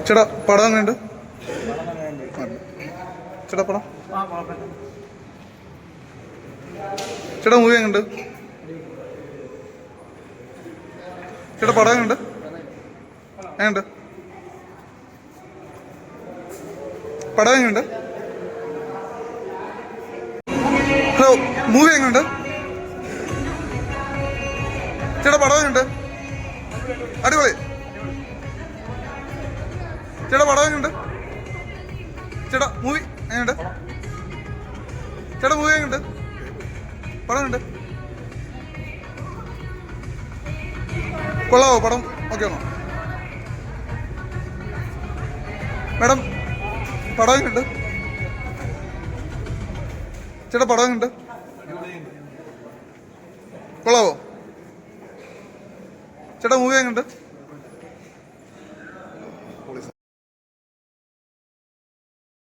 ചേട്ടാ പടം എങ്ങനെയുണ്ട്? ചേട്ടാ പടം ചേട്ടാ മൂവി എങ്ങനെയുണ്ട്? ചേട്ടാ പടം എങ്ങനെയുണ്ട്? എങ്ങനെയുണ്ട് പടം എങ്ങനെയുണ്ട്? ഹലോ മൂവി എങ്ങനെയുണ്ട്? ചേട്ടാ പടം എങ്ങനെയുണ്ട്? അടിപൊളി. ചേട്ടാ പടം എങ്ങനെയുണ്ട്? ചേട്ടാ മൂവി എങ്ങനെയുണ്ട്? ചേട്ടാ മൂവി എങ്ങനെയുണ്ട്? പടം എങ്ങനെയുണ്ട്? കൊള്ളാവോ പടം? ഓക്കെ ആണോ മാഡം? പടം എങ്ങനെയുണ്ട്? ചേട്ടാ പടം എങ്ങനെയുണ്ട്? കൊള്ളാവോ? ചേട്ടാ മൂവി എങ്ങനെയുണ്ട്?